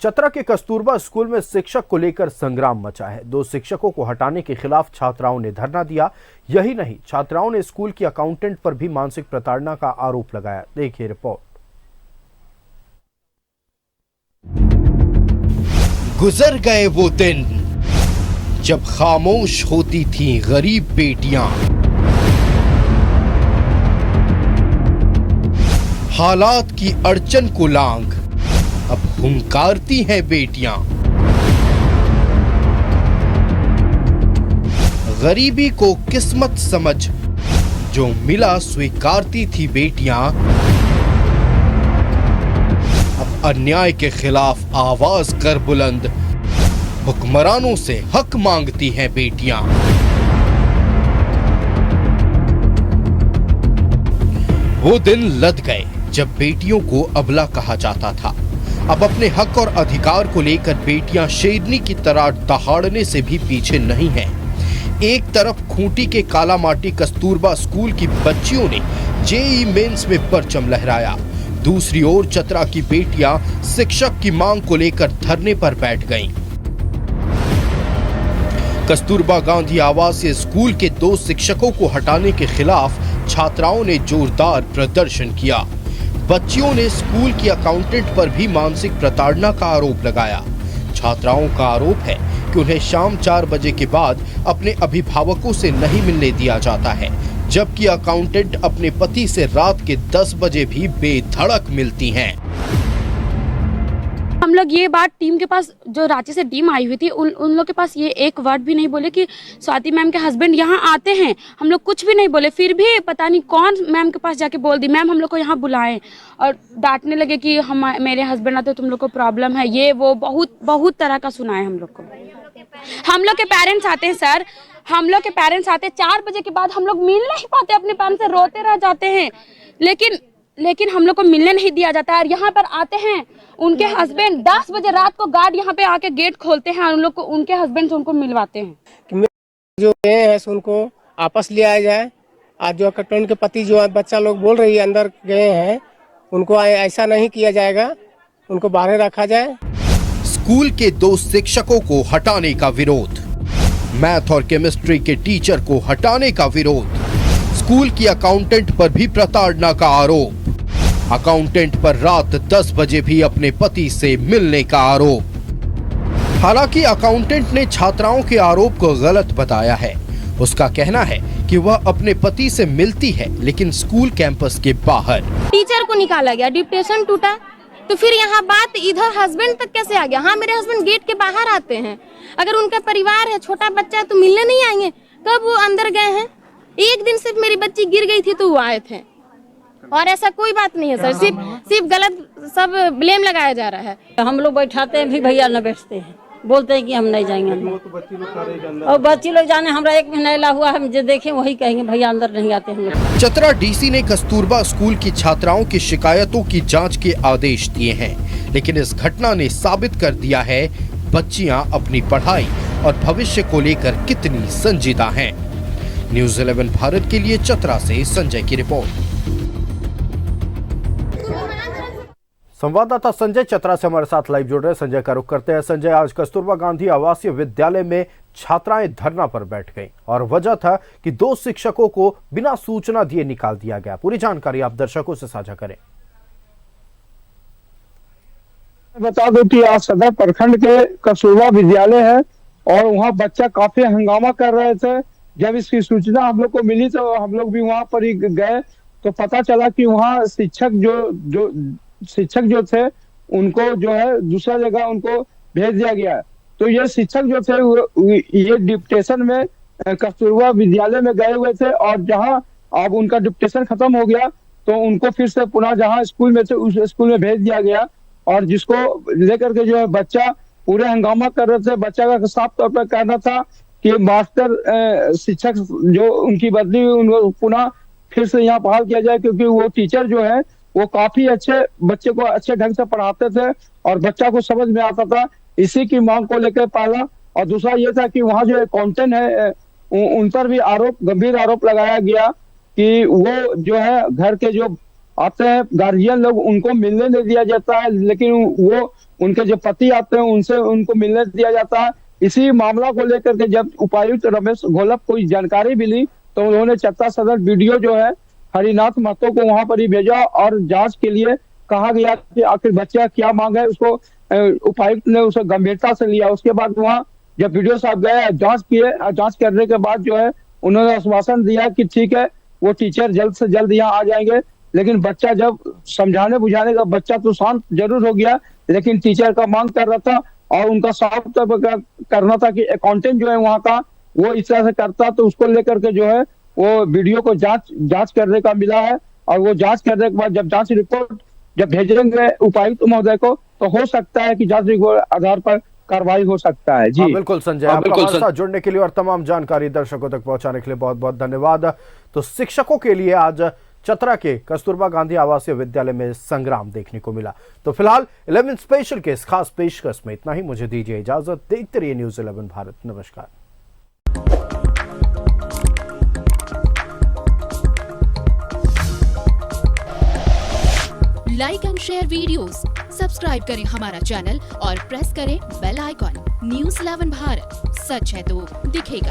चतरा के कस्तूरबा स्कूल में शिक्षक को लेकर संग्राम मचा है। 2 शिक्षकों को हटाने के खिलाफ छात्राओं ने धरना दिया। यही नहीं, छात्राओं ने स्कूल की अकाउंटेंट पर भी मानसिक प्रताड़ना का आरोप लगाया। देखिए रिपोर्ट। गुजर गए वो दिन जब खामोश होती थीं गरीब बेटियां, हालात की अड़चन को लांग अब हुंकारती हैं बेटियां। गरीबी को किस्मत समझ जो मिला स्वीकारती थी बेटियां, अब अन्याय के खिलाफ आवाज कर बुलंद हुक्मरानों से हक मांगती हैं बेटियां। वो दिन लद गए जब बेटियों को अबला कहा जाता था। अब अपने हक और अधिकार को लेकर बेटियां शेरनी की तरह दहाड़ने से भी पीछे नहीं हैं। एक तरफ खूंटी के कालामाटी कस्तूरबा स्कूल की बच्चियों ने जेईई मेंस में परचम लहराया, दूसरी ओर चतरा की बेटियां शिक्षक की मांग को लेकर धरने पर बैठ गईं। कस्तूरबा गांधी आवासीय स्कूल के 2 शिक्षकों को हटाने के खिलाफ छात्राओं ने जोरदार प्रदर्शन किया। बच्चियों ने स्कूल की अकाउंटेंट पर भी मानसिक प्रताड़ना का आरोप लगाया। छात्राओं का आरोप है कि उन्हें शाम 4 बजे के बाद अपने अभिभावकों से नहीं मिलने दिया जाता है, जबकि अकाउंटेंट अपने पति से रात के 10 बजे भी बेधड़क मिलती हैं। हम लोग ये बात टीम के पास, जो रांची से टीम आई हुई थी, उन लोग के पास ये एक वर्ड भी नहीं बोले कि स्वाति मैम के हस्बैंड यहाँ आते हैं। हम लोग कुछ भी नहीं बोले, फिर भी पता नहीं कौन मैम के पास जाके बोल दी मैम हम लोग को यहाँ बुलाएं, और डांटने लगे कि मेरे हस्बैंड आते, तुम लोग को प्रॉब्लम है, ये वो बहुत तरह का सुनाए हम लोग को। हम लोग के पेरेंट्स आते हैं सर, हम लोग के पेरेंट्स आते हैं 4 बजे के बाद, हम लोग मिल नहीं पाते, अपने पेरेंट्स से रोते रह जाते हैं, लेकिन हम लोग को मिलने नहीं दिया जाता है। यहाँ पर आते हैं उनके हस्बैंड 10 बजे रात को गार्ड यहाँ पे आके गेट खोलते हैं, उन लोग को उनके हस्बैंड से उनको मिलवाते हैं कि जो गए हैं उनको आपस ले आया जाए। आज जो कटौन के पति जो बच्चा लोग बोल रही है अंदर गए हैं, उनको ऐसा नहीं किया जाएगा, उनको बाहर रखा जाए। स्कूल के 2 शिक्षकों को हटाने का विरोध, मैथ और केमिस्ट्री के टीचर को हटाने का विरोध, स्कूल की अकाउंटेंट पर भी प्रताड़ना का आरोप, अकाउंटेंट पर रात 10 बजे भी अपने पति से मिलने का आरोप। हालांकि अकाउंटेंट ने छात्राओं के आरोप को गलत बताया है। उसका कहना है कि वह अपने पति से मिलती है, लेकिन स्कूल कैंपस के बाहर। टीचर को निकाला गया, डिप्टेशन टूटा, तो फिर यहाँ बात इधर हस्बैंड तक कैसे आ गया? हाँ, मेरे हस्बैंड गेट के बाहर आते हैं, अगर उनका परिवार है, छोटा बच्चा है, तो मिलने नहीं आएंगे? कब वो अंदर गए हैं? एक दिन सिर्फ मेरी बच्ची गिर गई थी तो वो आए थे, और ऐसा कोई बात नहीं है सर, सिर्फ गलत सब ब्लेम लगाया जा रहा है। हम लोग बैठाते हैं भी भैया न बैठते हैं, बोलते हैं कि हम नहीं जाएंगे अंदर, और बच्ची लोग जाने, हमरा 1 महीना ला हुआ, हम जो देखें वही कहेंगे भैया अंदर नहीं आते हम लोग। चतरा डीसी ने कस्तूरबा स्कूल की छात्राओं की शिकायतों की जांच के आदेश दिए हैं, लेकिन इस घटना ने साबित कर दिया है बच्चियां अपनी पढ़ाई और भविष्य को लेकर कितनी संजीदा हैं। न्यूज़ 11 भारत के लिए चतरा से संजय की रिपोर्ट। संवाददाता संजय चतरा से हमारे साथ लाइव जुड़ रहे हैं। संजय का रुख करते हैं। संजय, आज कस्तूरबा गांधी आवासीय विद्यालय में छात्राएं धरना पर बैठ गईं और वजह था कि 2 शिक्षकों को बिना सूचना दिए निकाल दिया गया। पूरी जानकारी आप दर्शकों से साझा करें। बता दो कि आज सदर प्रखंड के कस्तूरबा विद्यालय है और वहाँ बच्चा काफी हंगामा कर रहे थे। जब इसकी सूचना हम लोग को मिली तो हम लोग भी वहाँ पर ही गए, तो पता चला कि वहाँ शिक्षक जो थे उनको जो है दूसरा जगह उनको भेज दिया गया। तो ये शिक्षक जो थे ये डिप्टेशन में कस्तूरबा विद्यालय में गए हुए थे, और जहां अब उनका डिप्टेशन खत्म हो गया तो उनको फिर से पुनः जहां स्कूल में थे उस स्कूल में भेज दिया गया, और जिसको लेकर के जो है बच्चा पूरे हंगामा कर रहे थे। बच्चा का साफ तौर पर कहना था कि मास्टर शिक्षक जो उनकी बदली हुई उनको पुनः फिर से यहाँ बहाल किया जाए, क्योंकि वो टीचर जो है वो काफी अच्छे बच्चे को अच्छे ढंग से पढ़ाते थे और बच्चा को समझ में आता था। इसी की मांग को लेकर पहला, और दूसरा ये था कि वहाँ जो अकाउंटेंट है उन पर भी गंभीर आरोप लगाया गया कि वो जो है घर के जो आते हैं गार्जियन लोग, उनको मिलने नहीं दिया जाता है, लेकिन वो उनके जो पति आते हैं उनसे उनको मिलने दिया जाता है। इसी मामला को लेकर के जब उपायुक्त रमेश घोलप को जानकारी मिली तो उन्होंने चत्ता सदर वीडियो जो है हरिनाथ महतो को वहां पर ही भेजा और जांच के लिए कहा गया कि आखिर बच्चा क्या मांग है। उसको उपायुक्त ने उसे गंभीरता से लिया। उसके बाद वहां जब वीडियो साहब गए, जांच किए, जांच करने के बाद जो है उन्होंने आश्वासन दिया कि ठीक है वो टीचर जल्द से जल्द यहाँ आ जाएंगे। लेकिन बच्चा जब समझाने बुझाने का बच्चा तो शांत जरूर हो गया, लेकिन टीचर का मांग कर रहा था और उनका साफ करना था कि अकाउंटेंट जो है वहाँ का वो इस तरह से करता, तो उसको लेकर के जो है वो वीडियो को जांच करने का मिला है। और वो जांच करने के बाद जब जांच रिपोर्ट जब भेजेंगे उपायुक्त महोदय को तो हो सकता है कि जांच रिपोर्ट आधार पर कार्रवाई हो सकता है। जी बिल्कुल संजय, आपका हमारे साथ जुड़ने के लिए और तमाम जानकारी दर्शकों तक पहुंचाने के लिए बहुत बहुत धन्यवाद। तो शिक्षकों के लिए आज चतरा के कस्तूरबा गांधी आवासीय विद्यालय में संग्राम देखने को मिला। तो फिलहाल 11 स्पेशल के इस खास पेशकश में इतना ही। मुझे दीजिए इजाजत, देखते रहिए न्यूज़ 11 भारत। नमस्कार। Like and share videos, subscribe करें हमारा चैनल और प्रेस करें बेल आइकॉन। न्यूज़ 11 भारत, सच है तो दिखेगा।